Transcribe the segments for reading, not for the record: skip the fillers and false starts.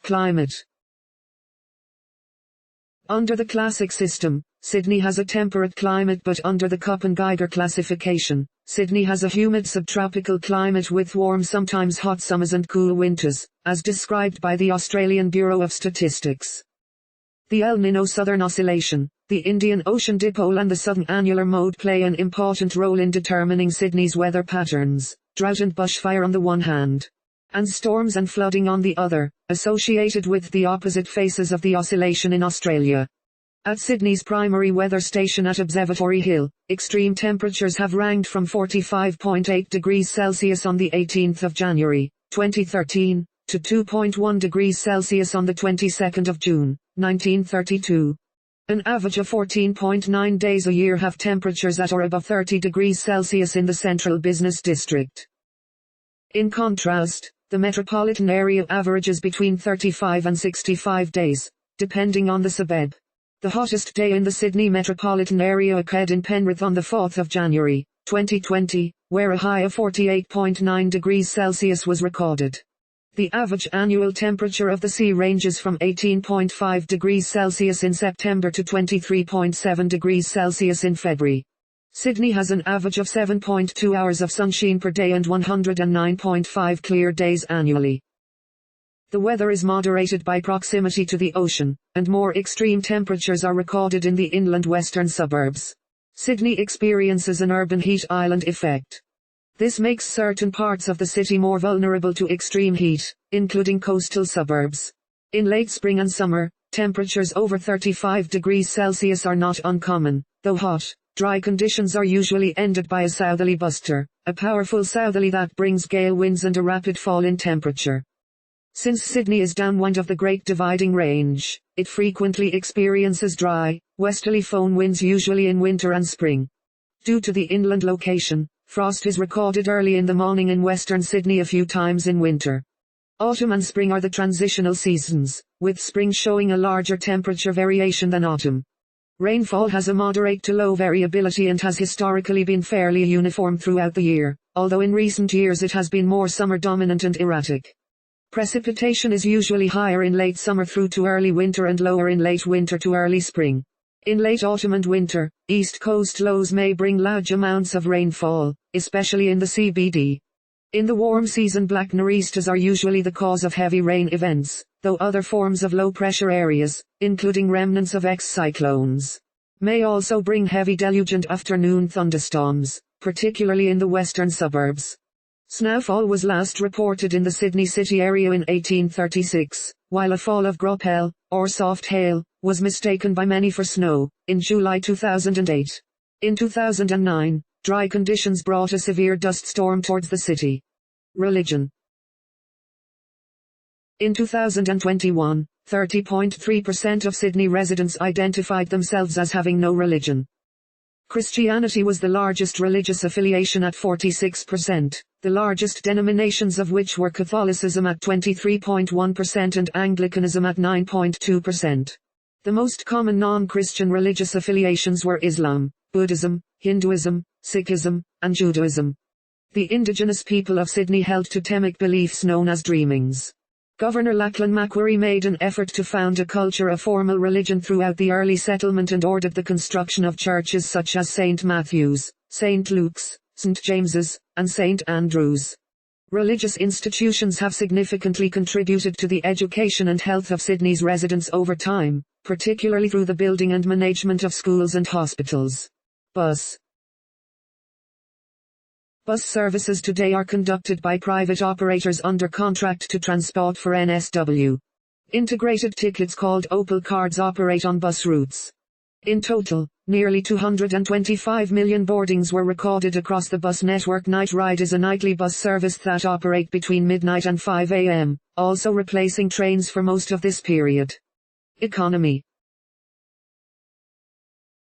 Climate. Under the classic system, Sydney has a temperate climate, but under the Köppen-Geiger classification, Sydney has a humid subtropical climate with warm, sometimes hot summers and cool winters, as described by the Australian Bureau of Statistics. The El Niño Southern Oscillation, the Indian Ocean Dipole and the Southern Annular Mode play an important role in determining Sydney's weather patterns, drought and bushfire on the one hand, and storms and flooding on the other, associated with the opposite faces of the oscillation in Australia. At Sydney's primary weather station at Observatory Hill, extreme temperatures have ranged from 45.8 degrees Celsius on the 18th of January, 2013, to 2.1 degrees Celsius on the 22nd of June, 1932. An average of 14.9 days a year have temperatures at or above 30 degrees Celsius in the central business district. In contrast, the metropolitan area averages between 35 and 65 days, depending on the suburb. The hottest day in the Sydney metropolitan area occurred in Penrith on the 4th of January, 2020, where a high of 48.9 degrees Celsius was recorded. The average annual temperature of the sea ranges from 18.5 degrees Celsius in September to 23.7 degrees Celsius in February. Sydney has an average of 7.2 hours of sunshine per day and 109.5 clear days annually. The weather is moderated by proximity to the ocean, and more extreme temperatures are recorded in the inland western suburbs. Sydney experiences an urban heat island effect. This makes certain parts of the city more vulnerable to extreme heat, including coastal suburbs. In late spring and summer, temperatures over 35 degrees Celsius are not uncommon, though hot, dry conditions are usually ended by a southerly buster, a powerful southerly that brings gale winds and a rapid fall in temperature. Since Sydney is downwind of the Great Dividing Range, it frequently experiences dry, westerly foehn winds usually in winter and spring. Due to the inland location, frost is recorded early in the morning in western Sydney a few times in winter. Autumn and spring are the transitional seasons, with spring showing a larger temperature variation than autumn. Rainfall has a moderate to low variability and has historically been fairly uniform throughout the year, although in recent years it has been more summer dominant and erratic. Precipitation is usually higher in late summer through to early winter and lower in late winter to early spring. In late autumn and winter, east coast lows may bring large amounts of rainfall, especially in the CBD. In the warm season, black nor'easters are usually the cause of heavy rain events, though other forms of low-pressure areas, including remnants of ex-cyclones, may also bring heavy deluging afternoon thunderstorms, particularly in the western suburbs. Snowfall was last reported in the Sydney city area in 1836, while a fall of graupel, or soft hail, was mistaken by many for snow, in July 2008. In 2009, dry conditions brought a severe dust storm towards the city. Religion. In 2021, 30.3% of Sydney residents identified themselves as having no religion. Christianity was the largest religious affiliation at 46%, the largest denominations of which were Catholicism at 23.1% and Anglicanism at 9.2%. The most common non-Christian religious affiliations were Islam, Buddhism, Hinduism, Sikhism, and Judaism. The indigenous people of Sydney held totemic beliefs known as dreamings. Governor Lachlan Macquarie made an effort to found a culture of formal religion throughout the early settlement and ordered the construction of churches such as St. Matthew's, St. Luke's, St. James's, and St. Andrew's. Religious institutions have significantly contributed to the education and health of Sydney's residents over time, particularly through the building and management of schools and hospitals. Bus services today are conducted by private operators under contract to Transport for NSW. Integrated tickets called Opal cards operate on bus routes. In total, nearly 225 million boardings were recorded across the bus network. Night Ride is a nightly bus service that operate between midnight and 5 a.m., also replacing trains for most of this period. Economy.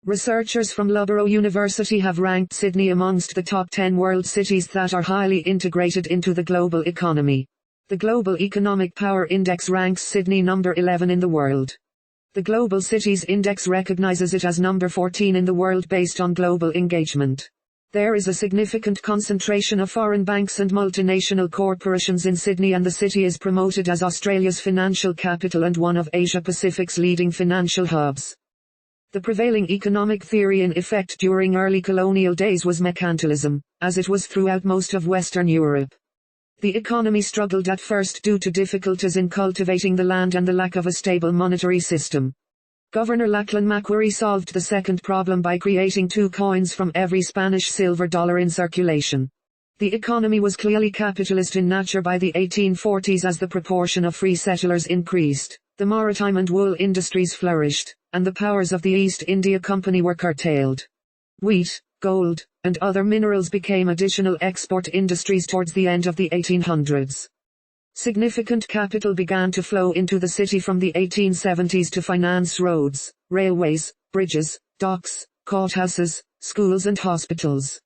Researchers from Loughborough University have ranked Sydney amongst the top 10 world cities that are highly integrated into the global economy. The Global Economic Power Index ranks Sydney number 11 in the world. The Global Cities Index recognizes it as number 14 in the world based on global engagement. There is a significant concentration of foreign banks and multinational corporations in Sydney, and the city is promoted as Australia's financial capital and one of Asia-Pacific's leading financial hubs. The prevailing economic theory in effect during early colonial days was mercantilism, as it was throughout most of Western Europe. The economy struggled at first due to difficulties in cultivating the land and the lack of a stable monetary system. Governor Lachlan Macquarie solved the second problem by creating 2 coins from every Spanish silver dollar in circulation. The economy was clearly capitalist in nature by the 1840s as the proportion of free settlers increased, the maritime and wool industries flourished, and the powers of the East India Company were curtailed. Wheat, gold, and other minerals became additional export industries towards the end of the 1800s. Significant capital began to flow into the city from the 1870s to finance roads, railways, bridges, docks, courthouses, schools and hospitals.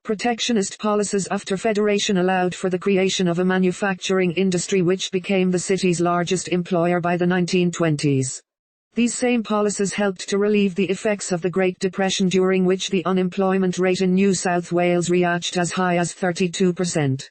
Protectionist policies after Federation allowed for the creation of a manufacturing industry which became the city's largest employer by the 1920s. These same policies helped to relieve the effects of the Great Depression, during which the unemployment rate in New South Wales reached as high as 32%.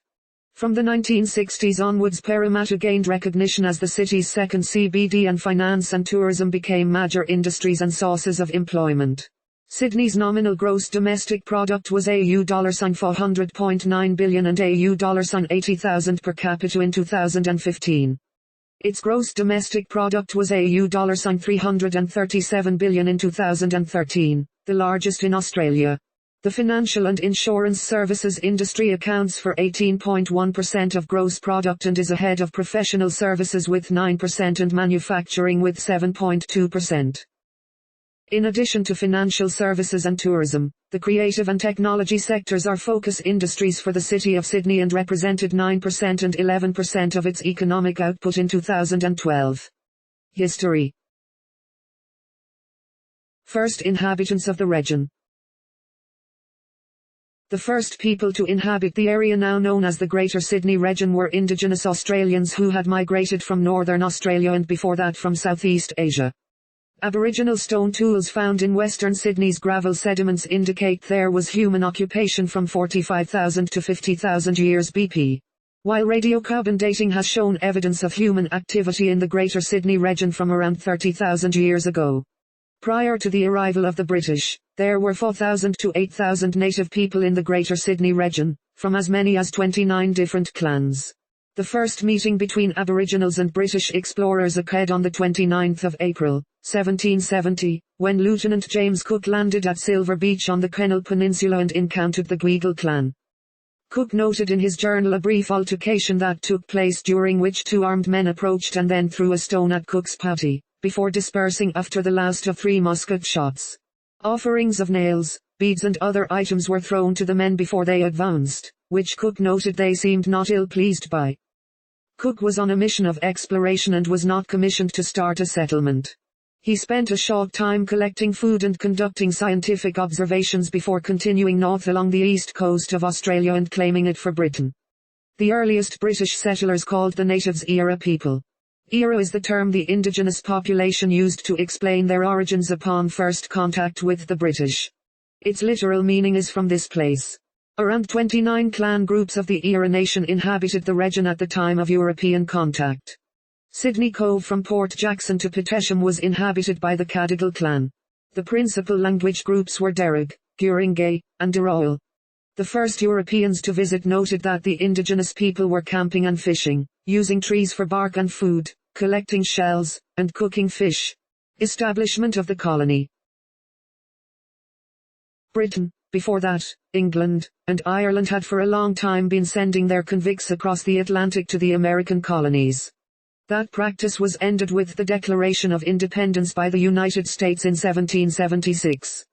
From the 1960s onwards, Parramatta gained recognition as the city's second CBD, and finance and tourism became major industries and sources of employment. Sydney's nominal gross domestic product was $400.9 billion and $80,000 per capita in 2015. Its gross domestic product was $337 billion in 2013, the largest in Australia. The financial and insurance services industry accounts for 18.1% of gross product and is ahead of professional services with 9% and manufacturing with 7.2%. In addition to financial services and tourism, the creative and technology sectors are focus industries for the City of Sydney and represented 9% and 11% of its economic output in 2012. History. First inhabitants of the region. The first people to inhabit the area now known as the Greater Sydney region were Indigenous Australians who had migrated from northern Australia and before that from Southeast Asia. Aboriginal stone tools found in western Sydney's gravel sediments indicate there was human occupation from 45,000 to 50,000 years BP. While radiocarbon dating has shown evidence of human activity in the Greater Sydney region from around 30,000 years ago. Prior to the arrival of the British, there were 4,000 to 8,000 native people in the Greater Sydney region, from as many as 29 different clans. The first meeting between Aboriginals and British explorers occurred on the 29th of April, 1770, when Lieutenant James Cook landed at Silver Beach on the Kennel Peninsula and encountered the Guigal clan. Cook noted in his journal a brief altercation that took place during which 2 armed men approached and then threw a stone at Cook's party, before dispersing after the last of 3 musket shots. Offerings of nails, beads and other items were thrown to the men before they advanced, which Cook noted they seemed not ill-pleased by. Cook was on a mission of exploration and was not commissioned to start a settlement. He spent a short time collecting food and conducting scientific observations before continuing north along the east coast of Australia and claiming it for Britain. The earliest British settlers called the natives Eora people. Eora is the term the indigenous population used to explain their origins upon first contact with the British. Its literal meaning is from this place. Around 29 clan groups of the Eora nation inhabited the region at the time of European contact. Sydney Cove from Port Jackson to Petesham was inhabited by the Cadigal clan. The principal language groups were Darug, Guringay, and Daroyal. The first Europeans to visit noted that the indigenous people were camping and fishing, using trees for bark and food, collecting shells, and cooking fish. Establishment of the colony. Britain, before that, England, and Ireland had for a long time been sending their convicts across the Atlantic to the American colonies. That practice was ended with the Declaration of Independence by the United States in 1776.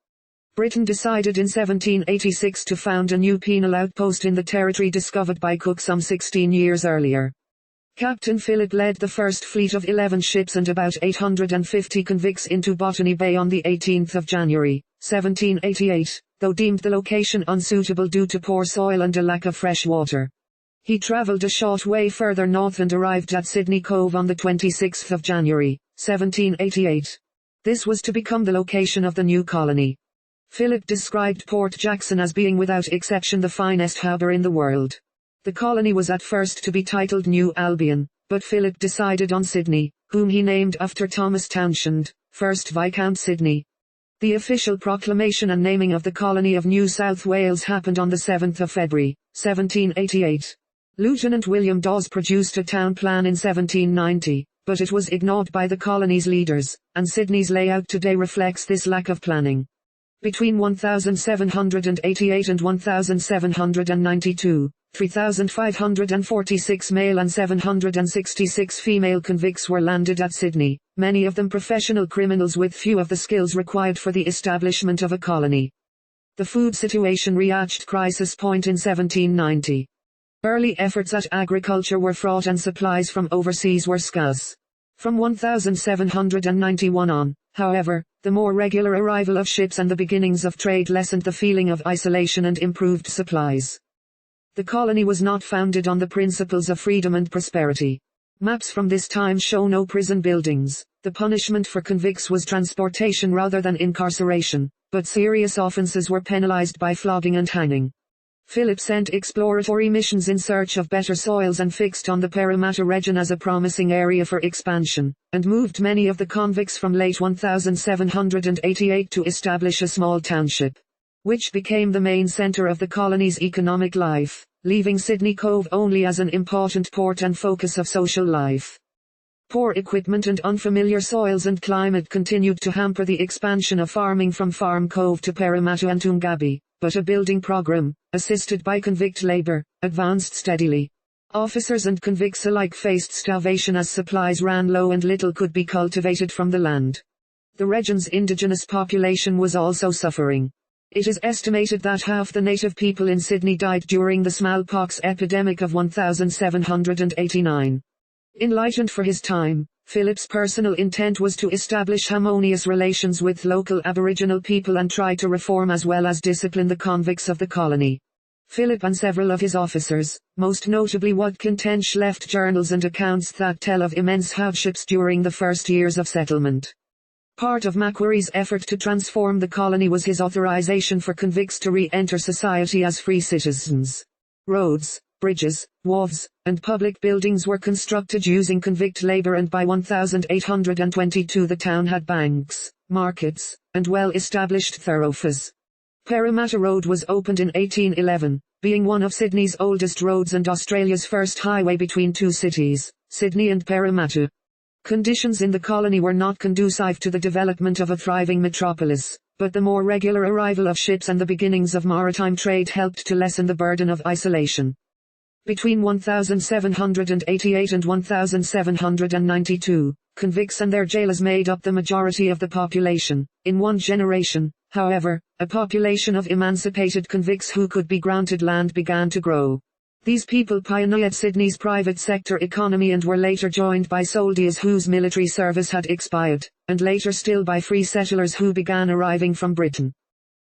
Britain decided in 1786 to found a new penal outpost in the territory discovered by Cook some 16 years earlier. Captain Phillip led the first fleet of 11 ships and about 850 convicts into Botany Bay on the 18th of January, 1788, though deemed the location unsuitable due to poor soil and a lack of fresh water. He travelled a short way further north and arrived at Sydney Cove on the 26th of January, 1788. This was to become the location of the new colony. Philip described Port Jackson as being without exception the finest harbour in the world. The colony was at first to be titled New Albion, but Philip decided on Sydney, whom he named after Thomas Townshend, 1st Viscount Sydney. The official proclamation and naming of the colony of New South Wales happened on the 7th of February, 1788. Lieutenant William Dawes produced a town plan in 1790, but it was ignored by the colony's leaders, and Sydney's layout today reflects this lack of planning. Between 1788 and 1792, 3,546 male and 766 female convicts were landed at Sydney, many of them professional criminals with few of the skills required for the establishment of a colony. The food situation reached crisis point in 1790. Early efforts at agriculture were fraught and supplies from overseas were scarce. From 1791 on, however, the more regular arrival of ships and the beginnings of trade lessened the feeling of isolation and improved supplies. The colony was not founded on the principles of freedom and prosperity. Maps from this time show no prison buildings. The punishment for convicts was transportation rather than incarceration, but serious offences were penalized by flogging and hanging. Philip sent exploratory missions in search of better soils and fixed on the Parramatta region as a promising area for expansion, and moved many of the convicts from late 1788 to establish a small township, which became the main centre of the colony's economic life, leaving Sydney Cove only as an important port and focus of social life. Poor equipment and unfamiliar soils and climate continued to hamper the expansion of farming from Farm Cove to Parramatta and Toongabbie, but a building program, assisted by convict labour, advanced steadily. Officers and convicts alike faced starvation as supplies ran low and little could be cultivated from the land. The region's indigenous population was also suffering. It is estimated that half the native people in Sydney died during the smallpox epidemic of 1789. Enlightened for his time, Philip's personal intent was to establish harmonious relations with local Aboriginal people and try to reform as well as discipline the convicts of the colony. Philip and several of his officers, most notably Watkin Tench, left journals and accounts that tell of immense hardships during the first years of settlement. Part of Macquarie's effort to transform the colony was his authorization for convicts to re-enter society as free citizens. Roads, bridges, wharves, and public buildings were constructed using convict labor, and by 1822 the town had banks, markets, and well-established thoroughfares. Parramatta Road was opened in 1811, being one of Sydney's oldest roads and Australia's first highway between two cities, Sydney and Parramatta. Conditions in the colony were not conducive to the development of a thriving metropolis, but the more regular arrival of ships and the beginnings of maritime trade helped to lessen the burden of isolation. Between 1788 and 1792, convicts and their jailers made up the majority of the population. In one generation, however, a population of emancipated convicts who could be granted land began to grow. These people pioneered Sydney's private sector economy and were later joined by soldiers whose military service had expired, and later still by free settlers who began arriving from Britain.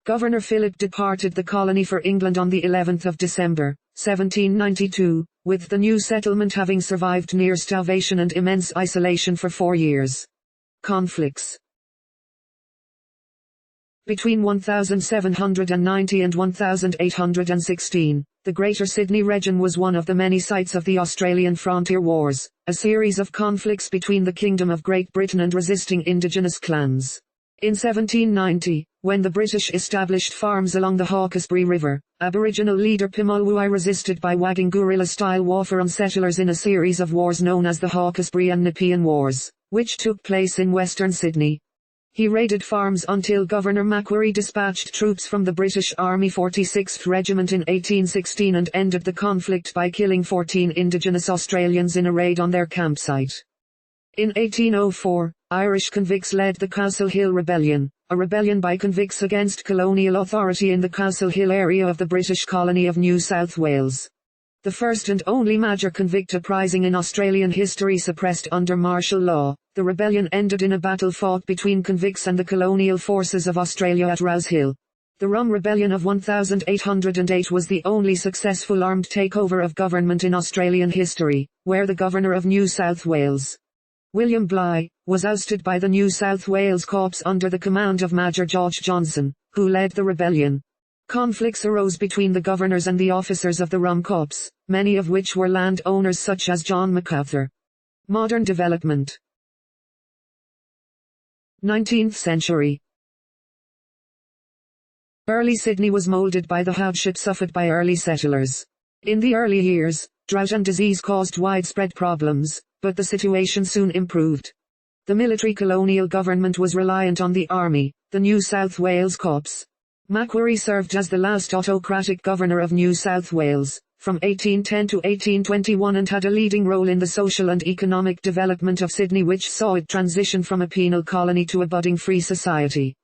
Governor Philip departed the colony for England on the 11th of December, 1792, with the new settlement having survived near starvation and immense isolation for 4 years. Conflicts. Between 1790 and 1816, the Greater Sydney region was one of the many sites of the Australian Frontier Wars, a series of conflicts between the Kingdom of Great Britain and resisting indigenous clans. In 1790, when the British established farms along the Hawkesbury River, Aboriginal leader Pimulwuy resisted by waging guerrilla-style warfare on settlers in a series of wars known as the Hawkesbury and Nepean Wars, which took place in western Sydney. He raided farms until Governor Macquarie dispatched troops from the British Army 46th Regiment in 1816 and ended the conflict by killing 14 Indigenous Australians in a raid on their campsite. In 1804, Irish convicts led the Castle Hill Rebellion, a rebellion by convicts against colonial authority in the Castle Hill area of the British colony of New South Wales. The first and only major convict uprising in Australian history suppressed under martial law, the rebellion ended in a battle fought between convicts and the colonial forces of Australia at Rouse Hill. The Rum Rebellion of 1808 was the only successful armed takeover of government in Australian history, where the Governor of New South Wales, William Bligh, was ousted by the New South Wales Corps under the command of Major George Johnson, who led the rebellion. Conflicts arose between the governors and the officers of the Rum Corps, many of which were landowners such as John MacArthur. Modern development. 19th century. Early Sydney was moulded by the hardship suffered by early settlers. In the early years, drought and disease caused widespread problems, but the situation soon improved. The military colonial government was reliant on the army, the New South Wales Corps. Macquarie served as the last autocratic governor of New South Wales, from 1810 to 1821, and had a leading role in the social and economic development of Sydney, which saw it transition from a penal colony to a budding free society.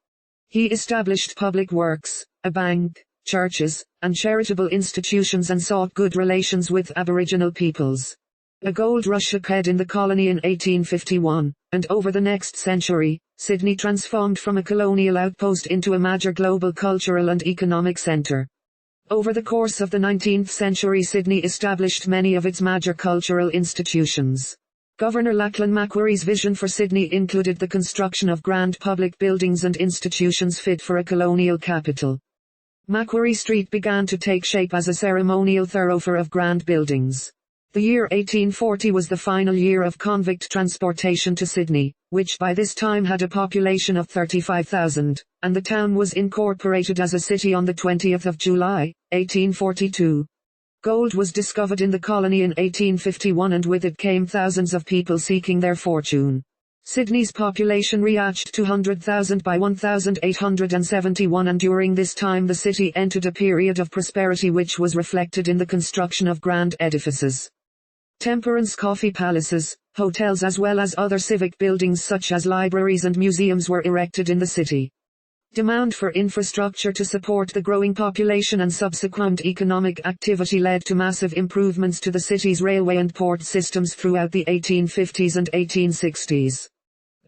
He established public works, a bank, churches, and charitable institutions, and sought good relations with Aboriginal peoples. A gold rush occurred in the colony in 1851, and over the next century, Sydney transformed from a colonial outpost into a major global cultural and economic centre. Over the course of the 19th century, Sydney established many of its major cultural institutions. Governor Lachlan Macquarie's vision for Sydney included the construction of grand public buildings and institutions fit for a colonial capital. Macquarie Street began to take shape as a ceremonial thoroughfare of grand buildings. The year 1840 was the final year of convict transportation to Sydney, which by this time had a population of 35,000, and the town was incorporated as a city on the 20th of July, 1842. Gold was discovered in the colony in 1851, and with it came thousands of people seeking their fortune. Sydney's population reached 200,000 by 1871, and during this time the city entered a period of prosperity which was reflected in the construction of grand edifices. Temperance coffee palaces, hotels, as well as other civic buildings such as libraries and museums were erected in the city. Demand for infrastructure to support the growing population and subsequent economic activity led to massive improvements to the city's railway and port systems throughout the 1850s and 1860s.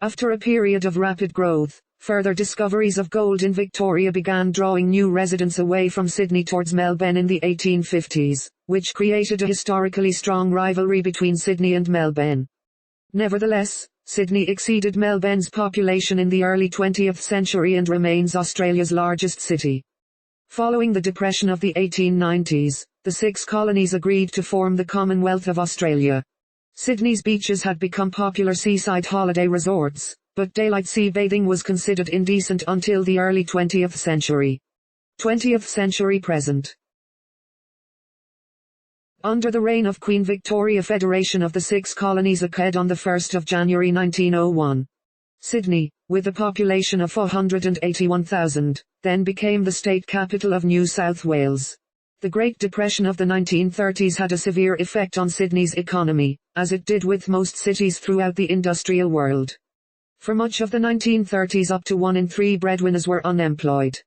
After a period of rapid growth, further discoveries of gold in Victoria began drawing new residents away from Sydney towards Melbourne in the 1850s, which created a historically strong rivalry between Sydney and Melbourne. Nevertheless, Sydney exceeded Melbourne's population in the early 20th century and remains Australia's largest city. Following the depression of the 1890s, the 6 colonies agreed to form the Commonwealth of Australia. Sydney's beaches had become popular seaside holiday resorts, but daylight sea bathing was considered indecent until the early 20th century. 20th century present. Under the reign of Queen Victoria, federation of the 6 colonies occurred on 1 January 1901. Sydney, with a population of 481,000, then became the state capital of New South Wales. The Great Depression of the 1930s had a severe effect on Sydney's economy, as it did with most cities throughout the industrial world. For much of the 1930s, up to 1 in 3 breadwinners were unemployed.